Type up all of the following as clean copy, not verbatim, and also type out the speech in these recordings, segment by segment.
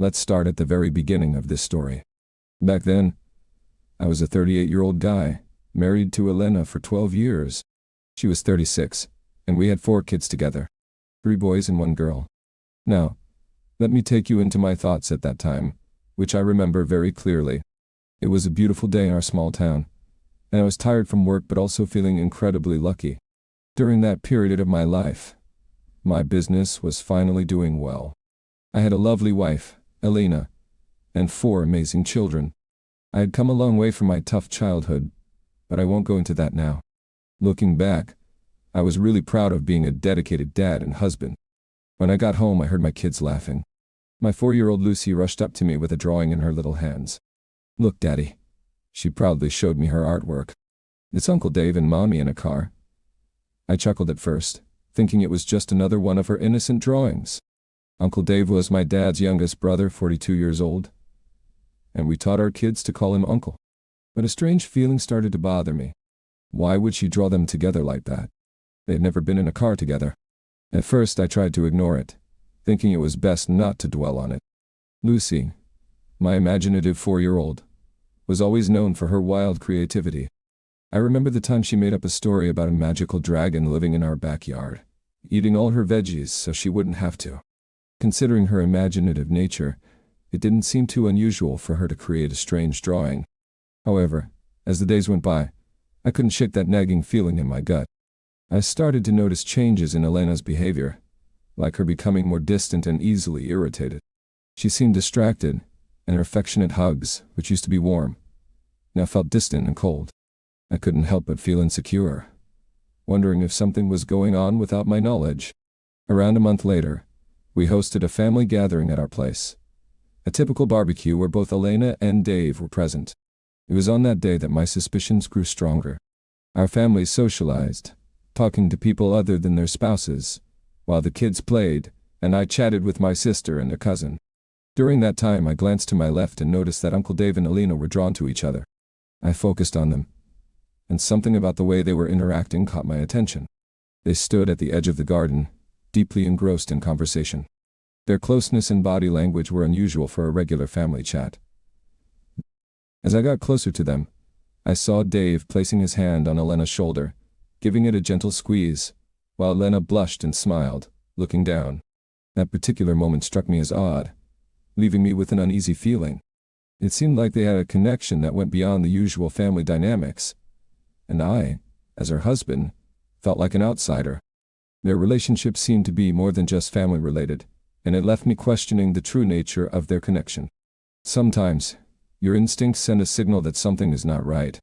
Let's start at the very beginning of this story. Back then, I was a 38-year-old guy, married to Elena for 12 years. She was 36, and we had 4 kids together, 3 boys and 1 girl. Now, let me take you into my thoughts at that time, which I remember very clearly. It was a beautiful day in our small town, and I was tired from work but also feeling incredibly lucky. During that period of my life, my business was finally doing well. I had a lovely wife, Elena, and 4 amazing children. I had come a long way from my tough childhood, but I won't go into that now. Looking back, I was really proud of being a dedicated dad and husband. When I got home, I heard my kids laughing. My 4-year-old Lucy rushed up to me with a drawing in her little hands. "Look, Daddy." She proudly showed me her artwork. "It's Uncle Dave and Mommy in a car." I chuckled at first, thinking it was just another one of her innocent drawings. Uncle Dave was my dad's youngest brother, 42 years old, and we taught our kids to call him Uncle. But a strange feeling started to bother me. Why would she draw them together like that? They had never been in a car together. At first I tried to ignore it, thinking it was best not to dwell on it. Lucy, my imaginative 4-year-old, was always known for her wild creativity. I remember the time she made up a story about a magical dragon living in our backyard, eating all her veggies so she wouldn't have to. Considering her imaginative nature, it didn't seem too unusual for her to create a strange drawing. However, as the days went by, I couldn't shake that nagging feeling in my gut. I started to notice changes in Elena's behavior, like her becoming more distant and easily irritated. She seemed distracted, and her affectionate hugs, which used to be warm, now felt distant and cold. I couldn't help but feel insecure, wondering if something was going on without my knowledge. Around a month later, we hosted a family gathering at our place, a typical barbecue where both Elena and Dave were present. It was on that day that my suspicions grew stronger. Our families socialized, talking to people other than their spouses, while the kids played, and I chatted with my sister and a cousin. During that time I glanced to my left and noticed that Uncle Dave and Elena were drawn to each other. I focused on them, and something about the way they were interacting caught my attention. They stood at the edge of the garden, deeply engrossed in conversation. Their closeness and body language were unusual for a regular family chat. As I got closer to them, I saw Dave placing his hand on Elena's shoulder, giving it a gentle squeeze, while Elena blushed and smiled, looking down. That particular moment struck me as odd, leaving me with an uneasy feeling. It seemed like they had a connection that went beyond the usual family dynamics, and I, as her husband, felt like an outsider. Their relationship seemed to be more than just family-related, and it left me questioning the true nature of their connection. Sometimes, your instincts send a signal that something is not right.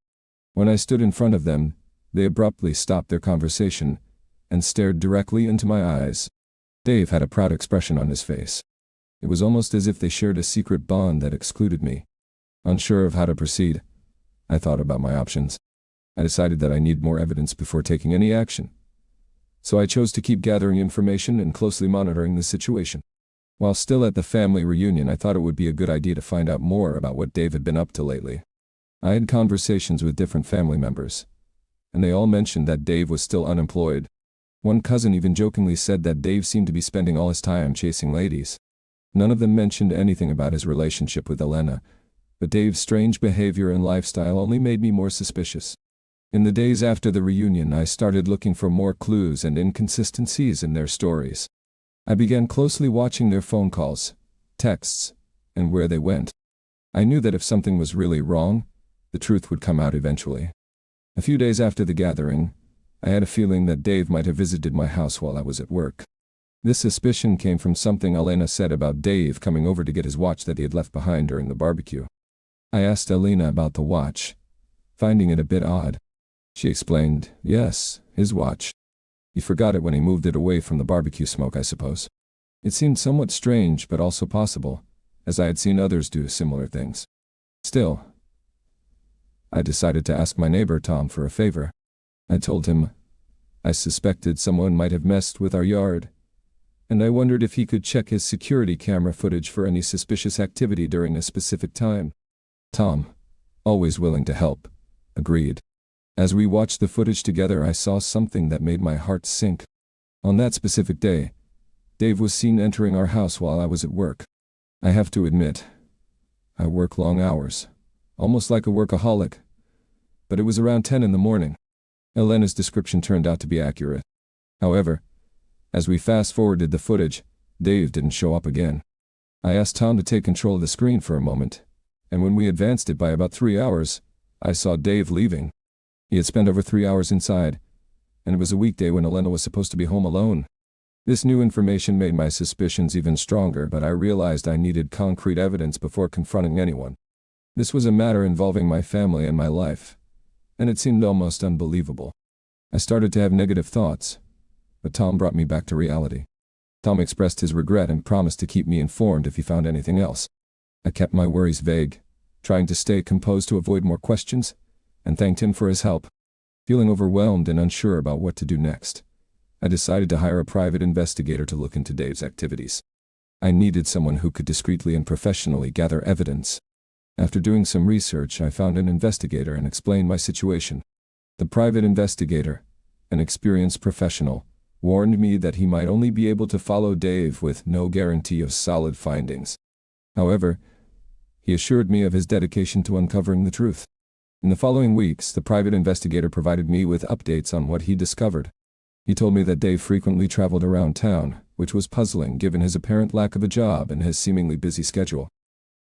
When I stood in front of them, they abruptly stopped their conversation and stared directly into my eyes. Dave had a proud expression on his face. It was almost as if they shared a secret bond that excluded me. Unsure of how to proceed, I thought about my options. I decided that I need more evidence before taking any action. So I chose to keep gathering information and closely monitoring the situation. While still at the family reunion, I thought it would be a good idea to find out more about what Dave had been up to lately. I had conversations with different family members, and they all mentioned that Dave was still unemployed. One cousin even jokingly said that Dave seemed to be spending all his time chasing ladies. None of them mentioned anything about his relationship with Elena, but Dave's strange behavior and lifestyle only made me more suspicious. In the days after the reunion, I started looking for more clues and inconsistencies in their stories. I began closely watching their phone calls, texts, and where they went. I knew that if something was really wrong, the truth would come out eventually. A few days after the gathering, I had a feeling that Dave might have visited my house while I was at work. This suspicion came from something Elena said about Dave coming over to get his watch that he had left behind during the barbecue. I asked Elena about the watch, finding it a bit odd. She explained, yes, his watch. He forgot it when he moved it away from the barbecue smoke, I suppose. It seemed somewhat strange, but also possible, as I had seen others do similar things. Still, I decided to ask my neighbor Tom for a favor. I told him I suspected someone might have messed with our yard, and I wondered if he could check his security camera footage for any suspicious activity during a specific time. Tom, always willing to help, agreed. As we watched the footage together, I saw something that made my heart sink. On that specific day, Dave was seen entering our house while I was at work. I have to admit, I work long hours, almost like a workaholic. But it was around 10 in the morning. Elena's description turned out to be accurate. However, as we fast-forwarded the footage, Dave didn't show up again. I asked Tom to take control of the screen for a moment, and when we advanced it by about 3 hours, I saw Dave leaving. He had spent over 3 hours inside, and it was a weekday when Elena was supposed to be home alone. This new information made my suspicions even stronger, but I realized I needed concrete evidence before confronting anyone. This was a matter involving my family and my life, and it seemed almost unbelievable. I started to have negative thoughts, but Tom brought me back to reality. Tom expressed his regret and promised to keep me informed if he found anything else. I kept my worries vague, trying to stay composed to avoid more questions, and thanked him for his help. Feeling overwhelmed and unsure about what to do next, I decided to hire a private investigator to look into Dave's activities. I needed someone who could discreetly and professionally gather evidence. After doing some research, I found an investigator and explained my situation. The private investigator, an experienced professional, warned me that he might only be able to follow Dave with no guarantee of solid findings. However, he assured me of his dedication to uncovering the truth. In the following weeks, the private investigator provided me with updates on what he discovered. He told me that Dave frequently traveled around town, which was puzzling given his apparent lack of a job and his seemingly busy schedule.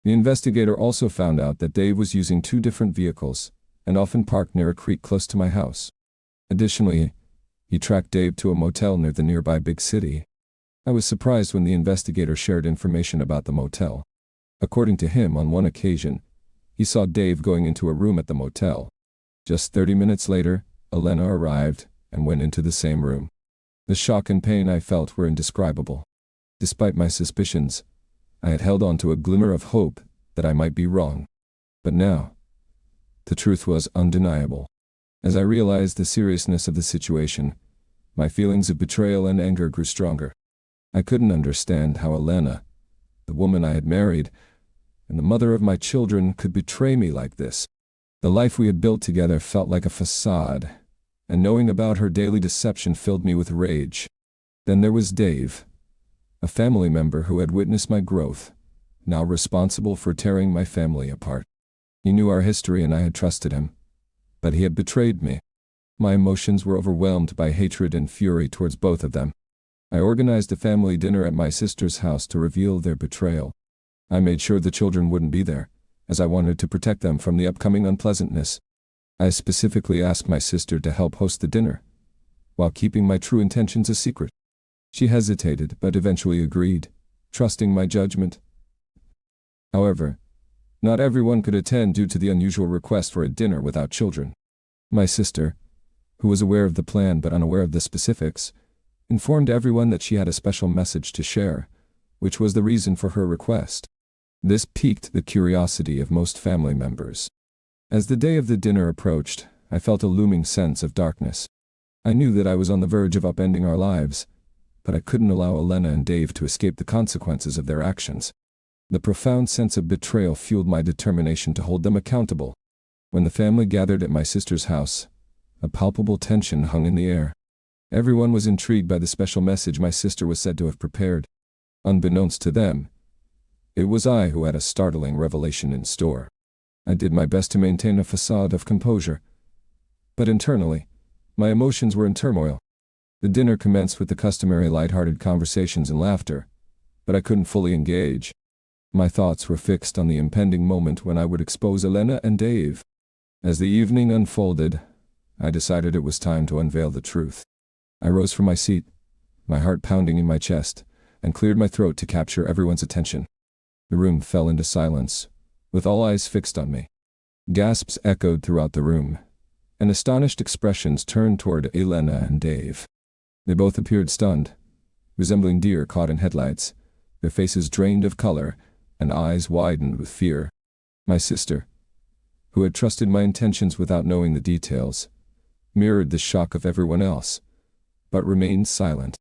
The investigator also found out that Dave was using 2 different vehicles and often parked near a creek close to my house. Additionally, he tracked Dave to a motel near the nearby big city. I was surprised when the investigator shared information about the motel. According to him, on one occasion, he saw Dave going into a room at the motel. Just 30 minutes later, Elena arrived and went into the same room. The shock and pain I felt were indescribable. Despite my suspicions, I had held on to a glimmer of hope that I might be wrong. But now, the truth was undeniable. As I realized the seriousness of the situation, my feelings of betrayal and anger grew stronger. I couldn't understand how Elena, the woman I had married, and the mother of my children, could betray me like this. The life we had built together felt like a facade, and knowing about her daily deception filled me with rage. Then there was Dave, a family member who had witnessed my growth, now responsible for tearing my family apart. He knew our history and I had trusted him, but he had betrayed me. My emotions were overwhelmed by hatred and fury towards both of them. I organized a family dinner at my sister's house to reveal their betrayal. I made sure the children wouldn't be there, as I wanted to protect them from the upcoming unpleasantness. I specifically asked my sister to help host the dinner, while keeping my true intentions a secret. She hesitated, but eventually agreed, trusting my judgment. However, not everyone could attend due to the unusual request for a dinner without children. My sister, who was aware of the plan but unaware of the specifics, informed everyone that she had a special message to share, which was the reason for her request. This piqued the curiosity of most family members. As the day of the dinner approached, I felt a looming sense of darkness. I knew that I was on the verge of upending our lives, but I couldn't allow Elena and Dave to escape the consequences of their actions. The profound sense of betrayal fueled my determination to hold them accountable. When the family gathered at my sister's house, a palpable tension hung in the air. Everyone was intrigued by the special message my sister was said to have prepared. Unbeknownst to them, it was I who had a startling revelation in store. I did my best to maintain a facade of composure, but internally, my emotions were in turmoil. The dinner commenced with the customary light-hearted conversations and laughter, but I couldn't fully engage. My thoughts were fixed on the impending moment when I would expose Elena and Dave. As the evening unfolded, I decided it was time to unveil the truth. I rose from my seat, my heart pounding in my chest, and cleared my throat to capture everyone's attention. The room fell into silence, with all eyes fixed on me. Gasps echoed throughout the room, and astonished expressions turned toward Elena and Dave. They both appeared stunned, resembling deer caught in headlights, their faces drained of color and eyes widened with fear. My sister, who had trusted my intentions without knowing the details, mirrored the shock of everyone else, but remained silent.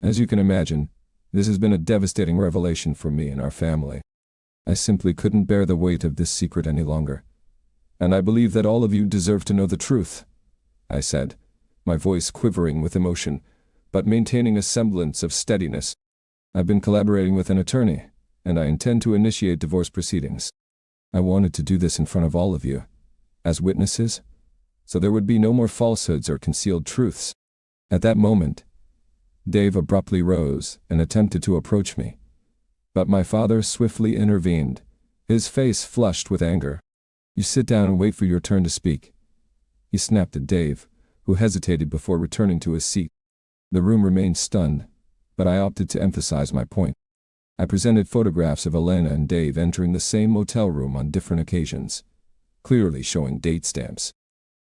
As you can imagine, this has been a devastating revelation for me and our family. I simply couldn't bear the weight of this secret any longer. And I believe that all of you deserve to know the truth, I said, my voice quivering with emotion, but maintaining a semblance of steadiness. I've been collaborating with an attorney, and I intend to initiate divorce proceedings. I wanted to do this in front of all of you, as witnesses, so there would be no more falsehoods or concealed truths." At that moment, Dave abruptly rose and attempted to approach me, but my father swiftly intervened, his face flushed with anger. "You sit down and wait for your turn to speak," he snapped at Dave, who hesitated before returning to his seat. The room remained stunned, but I opted to emphasize my point. I presented photographs of Elena and Dave entering the same motel room on different occasions, clearly showing date stamps.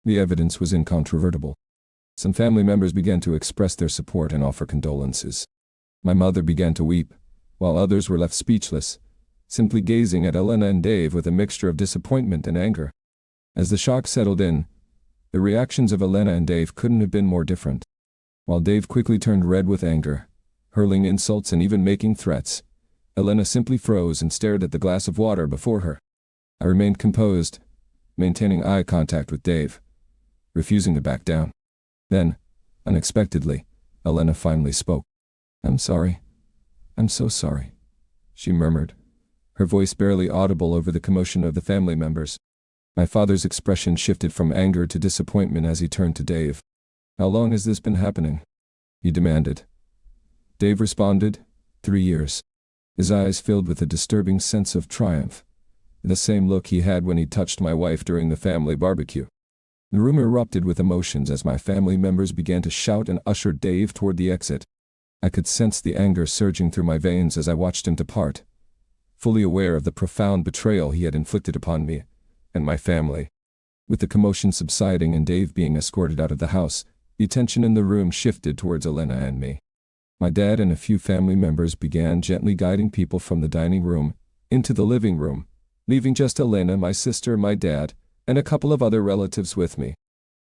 The evidence was incontrovertible. Some family members began to express their support and offer condolences. My mother began to weep, while others were left speechless, simply gazing at Elena and Dave with a mixture of disappointment and anger. As the shock settled in, the reactions of Elena and Dave couldn't have been more different. While Dave quickly turned red with anger, hurling insults and even making threats, Elena simply froze and stared at the glass of water before her. I remained composed, maintaining eye contact with Dave, refusing to back down. Then, unexpectedly, Elena finally spoke. "I'm sorry. I'm so sorry," she murmured, her voice barely audible over the commotion of the family members. My father's expression shifted from anger to disappointment as he turned to Dave. "How long has this been happening?" he demanded. Dave responded, 3 years. His eyes filled with a disturbing sense of triumph, the same look he had when he touched my wife during the family barbecue. The room erupted with emotions as my family members began to shout and usher Dave toward the exit. I could sense the anger surging through my veins as I watched him depart, fully aware of the profound betrayal he had inflicted upon me and my family. With the commotion subsiding and Dave being escorted out of the house, the attention in the room shifted towards Elena and me. My dad and a few family members began gently guiding people from the dining room into the living room, leaving just Elena, my sister, my dad, and a couple of other relatives with me.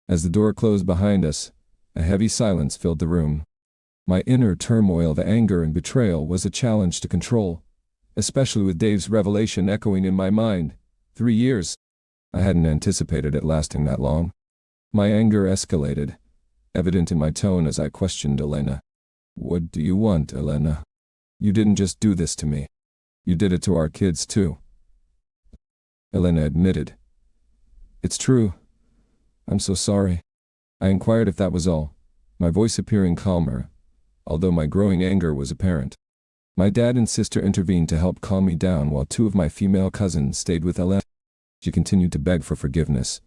As the door closed behind us, a heavy silence filled the room. My inner turmoil of anger and betrayal was a challenge to control, especially with Dave's revelation echoing in my mind. 3 years. I hadn't anticipated it lasting that long. My anger escalated, evident in my tone as I questioned Elena. "What do you want, Elena? You didn't just do this to me. You did it to our kids too." Elena admitted. "It's true. I'm so sorry." I inquired if that was all, my voice appearing calmer, although my growing anger was apparent. My dad and sister intervened to help calm me down while 2 of my female cousins stayed with Elena. She continued to beg for forgiveness,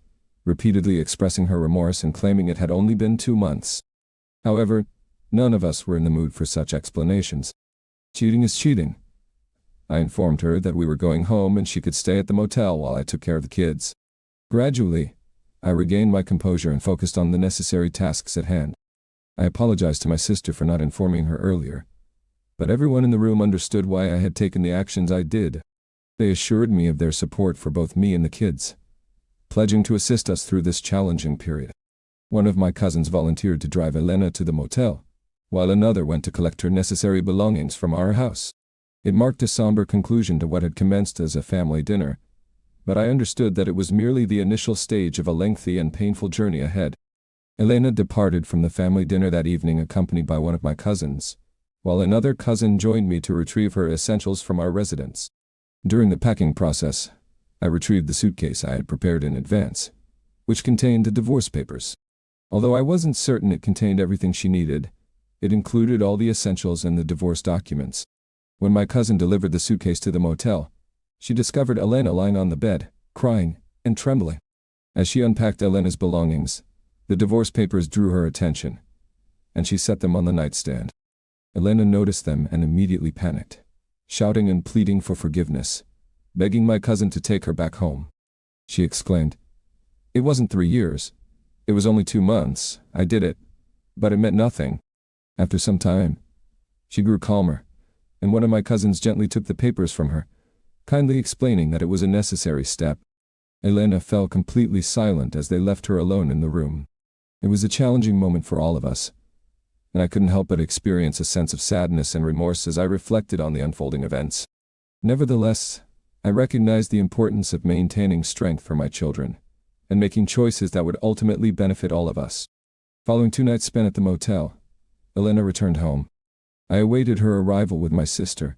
repeatedly expressing her remorse and claiming it had only been 2 months. However, none of us were in the mood for such explanations. Cheating is cheating. I informed her that we were going home and she could stay at the motel while I took care of the kids. Gradually, I regained my composure and focused on the necessary tasks at hand. I apologized to my sister for not informing her earlier, but everyone in the room understood why I had taken the actions I did. They assured me of their support for both me and the kids, pledging to assist us through this challenging period. One of my cousins volunteered to drive Elena to the motel, while another went to collect her necessary belongings from our house. It marked a somber conclusion to what had commenced as a family dinner, but I understood that it was merely the initial stage of a lengthy and painful journey ahead. Elena departed from the family dinner that evening accompanied by one of my cousins, while another cousin joined me to retrieve her essentials from our residence. During the packing process, I retrieved the suitcase I had prepared in advance, which contained the divorce papers. Although I wasn't certain it contained everything she needed, it included all the essentials and the divorce documents. When my cousin delivered the suitcase to the motel, she discovered Elena lying on the bed, crying and trembling. As she unpacked Elena's belongings, the divorce papers drew her attention, and she set them on the nightstand. Elena noticed them and immediately panicked, shouting and pleading for forgiveness, begging my cousin to take her back home. She exclaimed, "It wasn't 3 years. It was only 2 months. I did it, but it meant nothing." After some time, she grew calmer, and one of my cousins gently took the papers from her, kindly explaining that it was a necessary step. Elena fell completely silent as they left her alone in the room. It was a challenging moment for all of us, and I couldn't help but experience a sense of sadness and remorse as I reflected on the unfolding events. Nevertheless, I recognized the importance of maintaining strength for my children and making choices that would ultimately benefit all of us. Following 2 nights spent at the motel, Elena returned home. I awaited her arrival with my sister,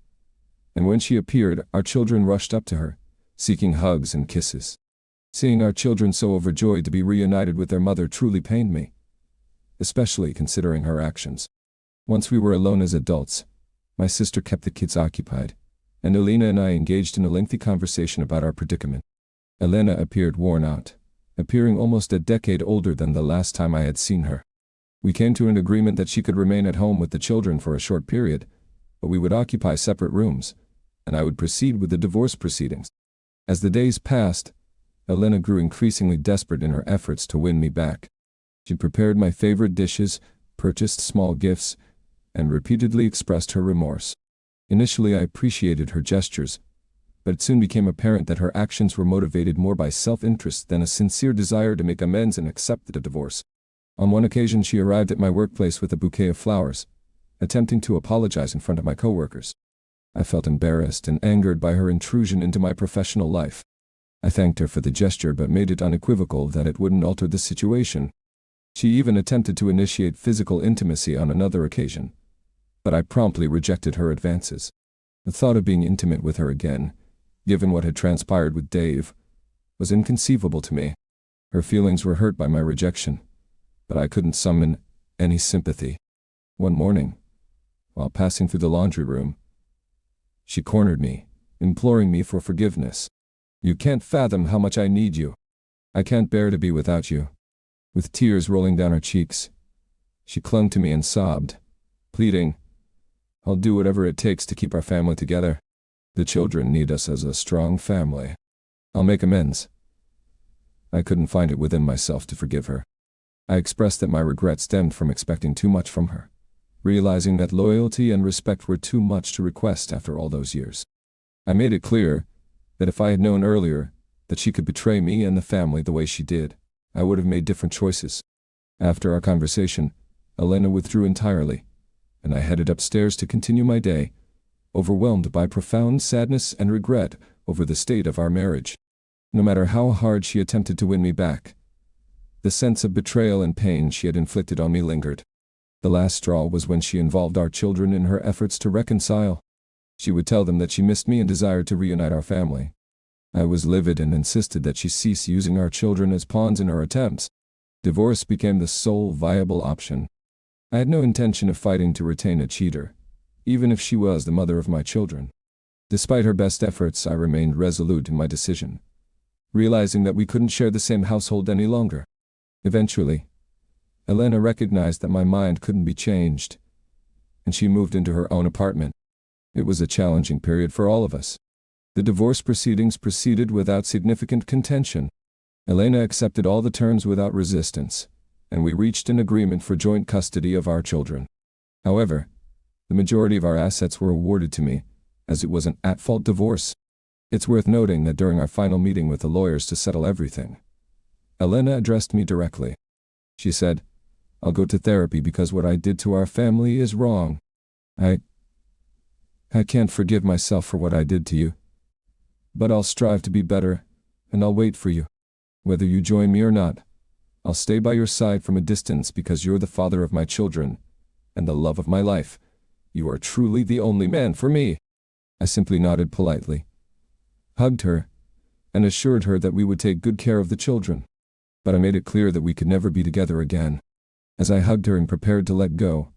and when she appeared, our children rushed up to her, seeking hugs and kisses. Seeing our children so overjoyed to be reunited with their mother truly pained me, especially considering her actions. Once we were alone as adults, my sister kept the kids occupied, and Elena and I engaged in a lengthy conversation about our predicament. Elena appeared worn out, appearing almost a decade older than the last time I had seen her. We came to an agreement that she could remain at home with the children for a short period, but we would occupy separate rooms, and I would proceed with the divorce proceedings. As the days passed, Elena grew increasingly desperate in her efforts to win me back. She prepared my favorite dishes, purchased small gifts, and repeatedly expressed her remorse. Initially, I appreciated her gestures, but it soon became apparent that her actions were motivated more by self-interest than a sincere desire to make amends and accept the divorce. On one occasion, she arrived at my workplace with a bouquet of flowers, attempting to apologize in front of my coworkers. I felt embarrassed and angered by her intrusion into my professional life. I thanked her for the gesture but made it unequivocal that it wouldn't alter the situation. She even attempted to initiate physical intimacy on another occasion, but I promptly rejected her advances. The thought of being intimate with her again, given what had transpired with Dave, was inconceivable to me. Her feelings were hurt by my rejection, but I couldn't summon any sympathy. One morning, while passing through the laundry room, she cornered me, imploring me for forgiveness. "You can't fathom how much I need you. I can't bear to be without you." With tears rolling down her cheeks, she clung to me and sobbed, pleading, "I'll do whatever it takes to keep our family together. The children need us as a strong family. I'll make amends." I couldn't find it within myself to forgive her. I expressed that my regret stemmed from expecting too much from her, realizing that loyalty and respect were too much to request after all those years. I made it clear that if I had known earlier that she could betray me and the family the way she did, I would have made different choices. After our conversation, Elena withdrew entirely, and I headed upstairs to continue my day, overwhelmed by profound sadness and regret over the state of our marriage. No matter how hard she attempted to win me back, the sense of betrayal and pain she had inflicted on me lingered. The last straw was when she involved our children in her efforts to reconcile. She would tell them that she missed me and desired to reunite our family. I was livid and insisted that she cease using our children as pawns in her attempts. Divorce became the sole viable option. I had no intention of fighting to retain a cheater, even if she was the mother of my children. Despite her best efforts, I remained resolute in my decision, realizing that we couldn't share the same household any longer. Eventually, Elena recognized that my mind couldn't be changed, and she moved into her own apartment. It was a challenging period for all of us. The divorce proceedings proceeded without significant contention. Elena accepted all the terms without resistance, and we reached an agreement for joint custody of our children. However, the majority of our assets were awarded to me, as it was an at-fault divorce. It's worth noting that during our final meeting with the lawyers to settle everything, Elena addressed me directly. She said, "I'll go to therapy because what I did to our family is wrong. I can't forgive myself for what I did to you. But I'll strive to be better, and I'll wait for you. Whether you join me or not, I'll stay by your side from a distance because you're the father of my children and the love of my life. You are truly the only man for me." I simply nodded politely, hugged her, and assured her that we would take good care of the children. But I made it clear that we could never be together again. As I hugged her and prepared to let go,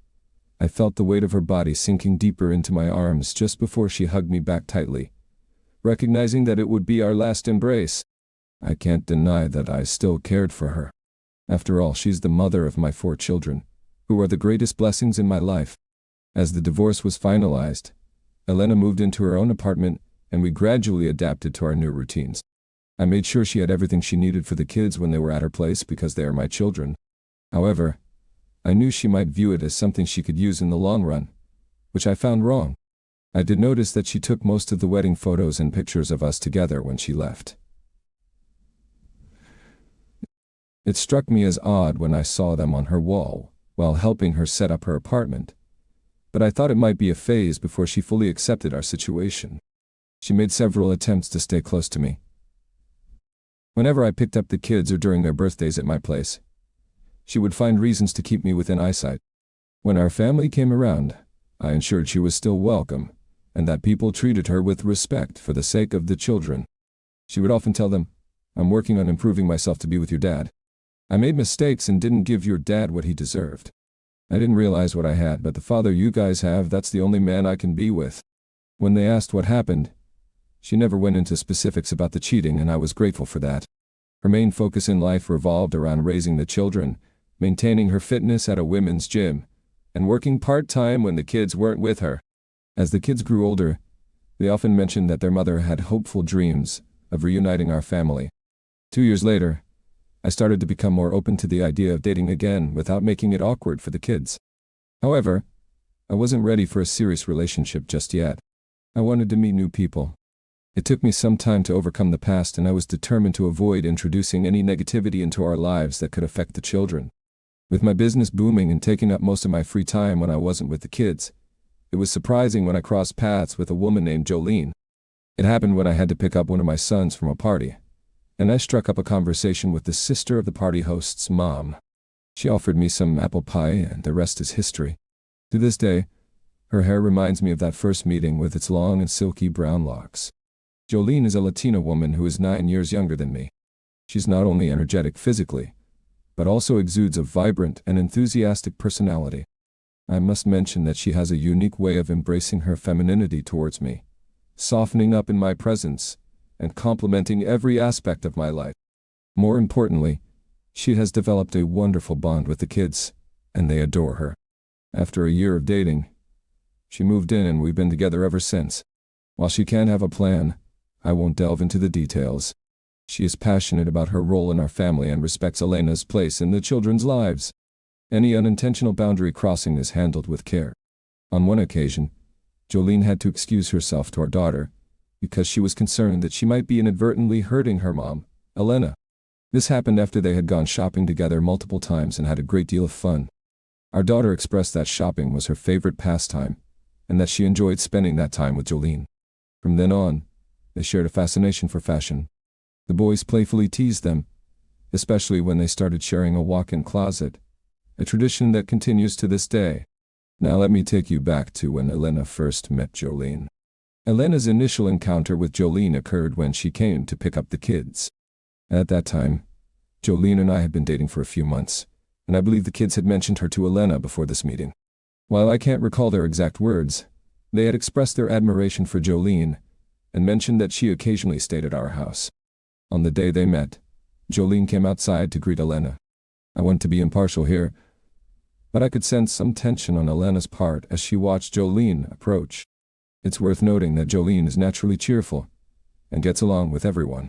I felt the weight of her body sinking deeper into my arms just before she hugged me back tightly, recognizing that it would be our last embrace. I can't deny that I still cared for her. After all, she's the mother of my 4 children, who are the greatest blessings in my life. As the divorce was finalized, Elena moved into her own apartment, and we gradually adapted to our new routines. I made sure she had everything she needed for the kids when they were at her place because they are my children. However, I knew she might view it as something she could use in the long run, which I found wrong. I did notice that she took most of the wedding photos and pictures of us together when she left. It struck me as odd when I saw them on her wall while helping her set up her apartment, but I thought it might be a phase before she fully accepted our situation. She made several attempts to stay close to me. Whenever I picked up the kids or during their birthdays at my place, she would find reasons to keep me within eyesight. When our family came around, I ensured she was still welcome, and that people treated her with respect for the sake of the children. She would often tell them, "I'm working on improving myself to be with your dad. I made mistakes and didn't give your dad what he deserved. I didn't realize what I had, but the father you guys have, that's the only man I can be with." When they asked what happened, she never went into specifics about the cheating, and I was grateful for that. Her main focus in life revolved around raising the children, maintaining her fitness at a women's gym, and working part-time when the kids weren't with her. As the kids grew older, they often mentioned that their mother had hopeful dreams of reuniting our family. 2 years later, I started to become more open to the idea of dating again without making it awkward for the kids. However, I wasn't ready for a serious relationship just yet. I wanted to meet new people. It took me some time to overcome the past, and I was determined to avoid introducing any negativity into our lives that could affect the children. With my business booming and taking up most of my free time when I wasn't with the kids, it was surprising when I crossed paths with a woman named Jolene. It happened when I had to pick up one of my sons from a party, and I struck up a conversation with the sister of the party host's mom. She offered me some apple pie, and the rest is history. To this day, her hair reminds me of that first meeting with its long and silky brown locks. Jolene is a Latina woman who is 9 years younger than me. She's not only energetic physically, but also exudes a vibrant and enthusiastic personality. I must mention that she has a unique way of embracing her femininity towards me, softening up in my presence, and complimenting every aspect of my life. More importantly, she has developed a wonderful bond with the kids, and they adore her. After a year of dating, she moved in, and we've been together ever since. While she can have a plan, I won't delve into the details. She is passionate about her role in our family and respects Elena's place in the children's lives. Any unintentional boundary crossing is handled with care. On one occasion, Jolene had to excuse herself to our daughter because she was concerned that she might be inadvertently hurting her mom, Elena. This happened after they had gone shopping together multiple times and had a great deal of fun. Our daughter expressed that shopping was her favorite pastime, and that she enjoyed spending that time with Jolene. From then on, they shared a fascination for fashion. The boys playfully teased them, especially when they started sharing a walk-in closet, a tradition that continues to this day. Now let me take you back to when Elena first met Jolene. Elena's initial encounter with Jolene occurred when she came to pick up the kids. At that time, Jolene and I had been dating for a few months, and I believe the kids had mentioned her to Elena before this meeting. While I can't recall their exact words, they had expressed their admiration for Jolene and mentioned that she occasionally stayed at our house. On the day they met, Jolene came outside to greet Elena. I want to be impartial here, but I could sense some tension on Elena's part as she watched Jolene approach. It's worth noting that Jolene is naturally cheerful and gets along with everyone.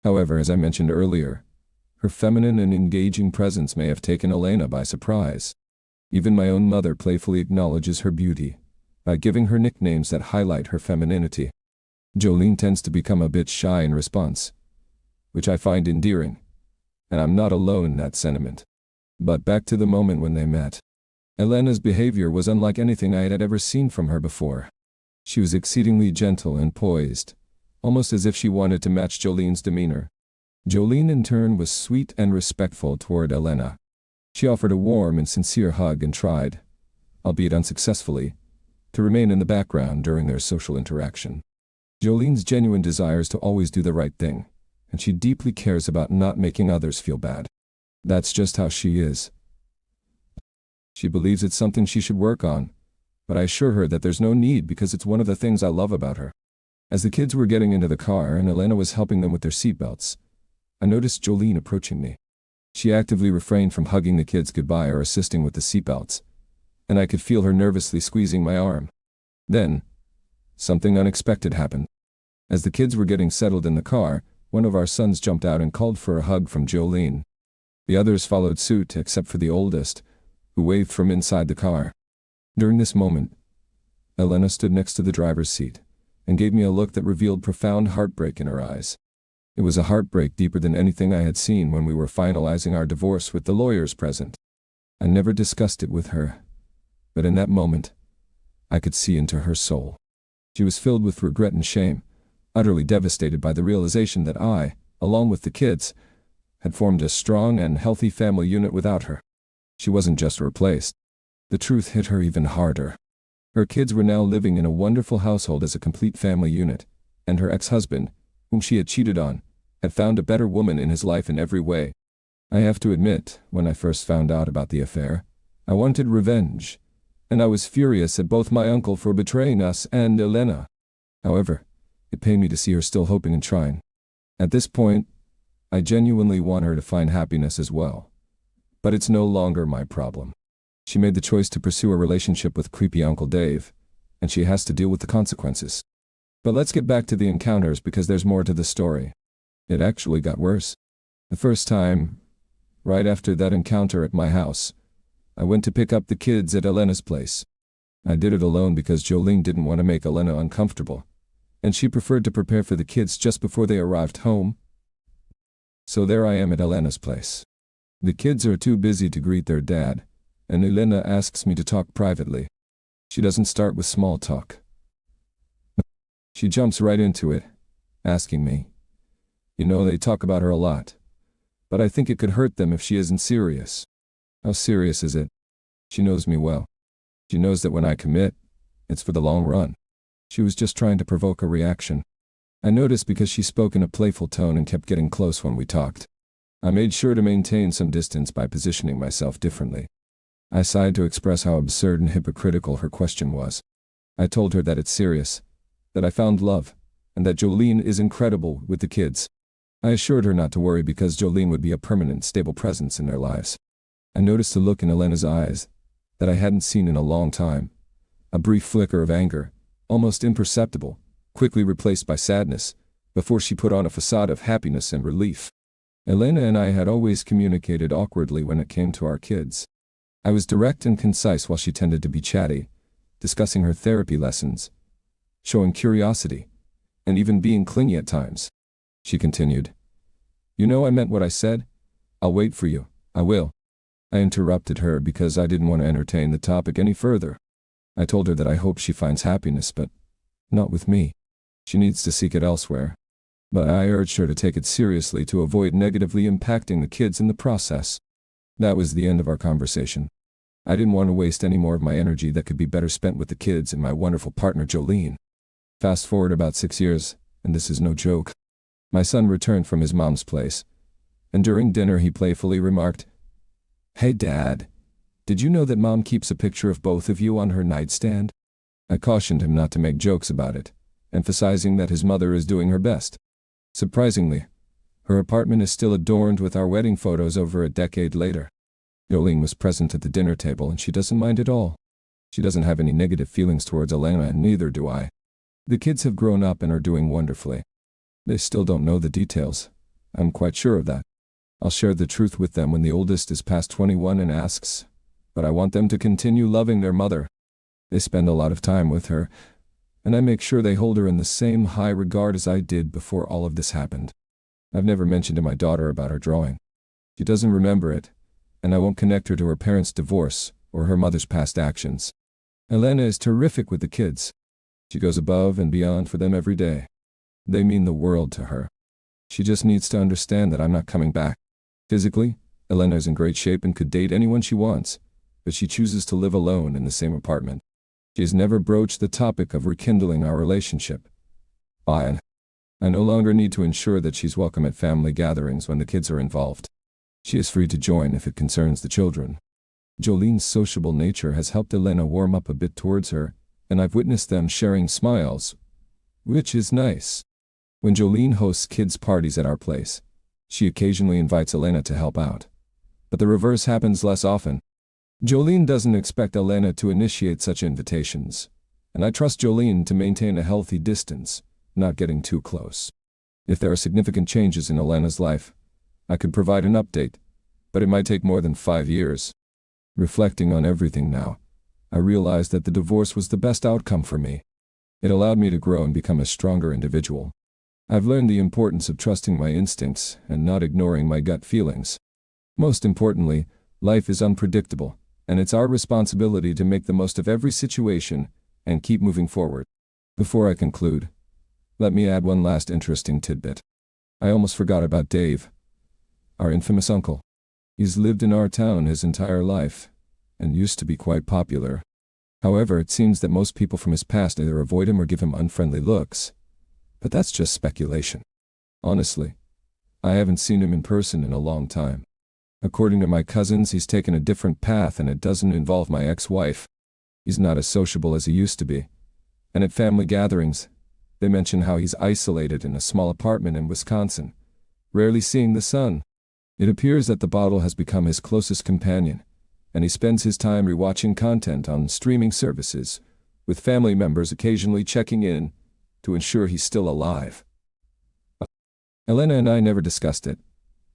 However, as I mentioned earlier, her feminine and engaging presence may have taken Elena by surprise. Even my own mother playfully acknowledges her beauty by giving her nicknames that highlight her femininity. Jolene tends to become a bit shy in response, which I find endearing, and I'm not alone in that sentiment. But back to the moment when they met. Elena's behavior was unlike anything I had ever seen from her before. She was exceedingly gentle and poised, almost as if she wanted to match Jolene's demeanor. Jolene in turn was sweet and respectful toward Elena. She offered a warm and sincere hug and tried, albeit unsuccessfully, to remain in the background during their social interaction. Jolene's genuine desire is to always do the right thing, and she deeply cares about not making others feel bad. That's just how she is. She believes it's something she should work on, but I assure her that there's no need because it's one of the things I love about her. As the kids were getting into the car and Elena was helping them with their seatbelts, I noticed Jolene approaching me. She actively refrained from hugging the kids goodbye or assisting with the seatbelts, and I could feel her nervously squeezing my arm. Then, something unexpected happened. As the kids were getting settled in the car, one of our sons jumped out and called for a hug from Jolene. The others followed suit except for the oldest, who waved from inside the car. During this moment, Elena stood next to the driver's seat and gave me a look that revealed profound heartbreak in her eyes. It was a heartbreak deeper than anything I had seen when we were finalizing our divorce with the lawyers present. I never discussed it with her, but in that moment, I could see into her soul. She was filled with regret and shame, utterly devastated by the realization that I, along with the kids, had formed a strong and healthy family unit without her. She wasn't just replaced. The truth hit her even harder. Her kids were now living in a wonderful household as a complete family unit, and her ex-husband, whom she had cheated on, had found a better woman in his life in every way. I have to admit, when I first found out about the affair, I wanted revenge, and I was furious at both my uncle for betraying us and Elena. However, it pained me to see her still hoping and trying. At this point, I genuinely want her to find happiness as well. But it's no longer my problem. She made the choice to pursue a relationship with creepy Uncle Dave, and she has to deal with the consequences. But let's get back to the encounters because there's more to the story. It actually got worse. The first time, right after that encounter at my house, I went to pick up the kids at Elena's place. I did it alone because Jolene didn't want to make Elena uncomfortable, and she preferred to prepare for the kids just before they arrived home. So there I am at Elena's place. The kids are too busy to greet their dad, and Elena asks me to talk privately. She doesn't start with small talk. She jumps right into it, asking me. You know, they talk about her a lot, but I think it could hurt them if she isn't serious. How serious is it? She knows me well. She knows that when I commit, it's for the long run. She was just trying to provoke a reaction. I noticed because she spoke in a playful tone and kept getting close when we talked. I made sure to maintain some distance by positioning myself differently. I sighed to express how absurd and hypocritical her question was. I told her that it's serious, that I found love, and that Jolene is incredible with the kids. I assured her not to worry because Jolene would be a permanent, stable presence in their lives. I noticed a look in Elena's eyes that I hadn't seen in a long time. A brief flicker of anger, almost imperceptible, quickly replaced by sadness, before she put on a facade of happiness and relief. Elena and I had always communicated awkwardly when it came to our kids. I was direct and concise while she tended to be chatty, discussing her therapy lessons, showing curiosity, and even being clingy at times. She continued, You know I meant what I said? I'll wait for you, I will. I interrupted her because I didn't want to entertain the topic any further. I told her that I hope she finds happiness, but not with me. She needs to seek it elsewhere. But I urged her to take it seriously to avoid negatively impacting the kids in the process. That was the end of our conversation. I didn't want to waste any more of my energy that could be better spent with the kids and my wonderful partner Jolene. Fast forward about 6 years, and this is no joke. My son returned from his mom's place, and during dinner he playfully remarked, Hey Dad, did you know that Mom keeps a picture of both of you on her nightstand? I cautioned him not to make jokes about it, emphasizing that his mother is doing her best. Surprisingly, her apartment is still adorned with our wedding photos over a decade later. Jolene was present at the dinner table and she doesn't mind at all. She doesn't have any negative feelings towards Elena and neither do I. The kids have grown up and are doing wonderfully. They still don't know the details. I'm quite sure of that. I'll share the truth with them when the oldest is past 21 and asks, but I want them to continue loving their mother. They spend a lot of time with her, and I make sure they hold her in the same high regard as I did before all of this happened. I've never mentioned to my daughter about her drawing. She doesn't remember it, and I won't connect her to her parents' divorce or her mother's past actions. Elena is terrific with the kids. She goes above and beyond for them every day. They mean the world to her. She just needs to understand that I'm not coming back. Physically, Elena is in great shape and could date anyone she wants, but she chooses to live alone in the same apartment. She has never broached the topic of rekindling our relationship. I no longer need to ensure that she's welcome at family gatherings when the kids are involved. She is free to join if it concerns the children. Jolene's sociable nature has helped Elena warm up a bit towards her, and I've witnessed them sharing smiles, which is nice. When Jolene hosts kids' parties at our place, she occasionally invites Elena to help out. But the reverse happens less often. Jolene doesn't expect Elena to initiate such invitations, and I trust Jolene to maintain a healthy distance, not getting too close. If there are significant changes in Elena's life, I could provide an update, but it might take more than 5 years. Reflecting on everything now, I realized that the divorce was the best outcome for me. It allowed me to grow and become a stronger individual. I've learned the importance of trusting my instincts and not ignoring my gut feelings. Most importantly, life is unpredictable, and it's our responsibility to make the most of every situation and keep moving forward. Before I conclude, let me add one last interesting tidbit. I almost forgot about Dave, our infamous uncle. He's lived in our town his entire life, and used to be quite popular. However, it seems that most people from his past either avoid him or give him unfriendly looks. But that's just speculation. Honestly, I haven't seen him in person in a long time. According to my cousins, he's taken a different path and it doesn't involve my ex-wife. He's not as sociable as he used to be. And at family gatherings, they mention how he's isolated in a small apartment in Wisconsin, rarely seeing the sun. It appears that the bottle has become his closest companion, and he spends his time rewatching content on streaming services, with family members occasionally checking in to ensure he's still alive. Elena and I never discussed it,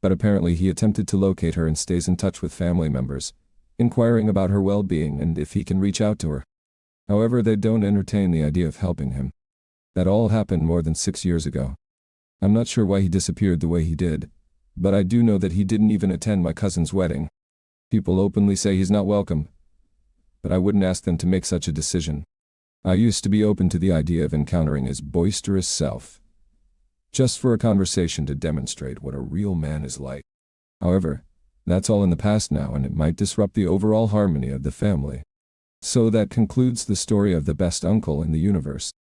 but apparently he attempted to locate her and stays in touch with family members, inquiring about her well-being and if he can reach out to her. However, they don't entertain the idea of helping him. That all happened more than 6 years ago. I'm not sure why he disappeared the way he did, but I do know that he didn't even attend my cousin's wedding. People openly say he's not welcome, but I wouldn't ask them to make such a decision. I used to be open to the idea of encountering his boisterous self, just for a conversation to demonstrate what a real man is like. However, that's all in the past now, and it might disrupt the overall harmony of the family. So that concludes the story of the best uncle in the universe.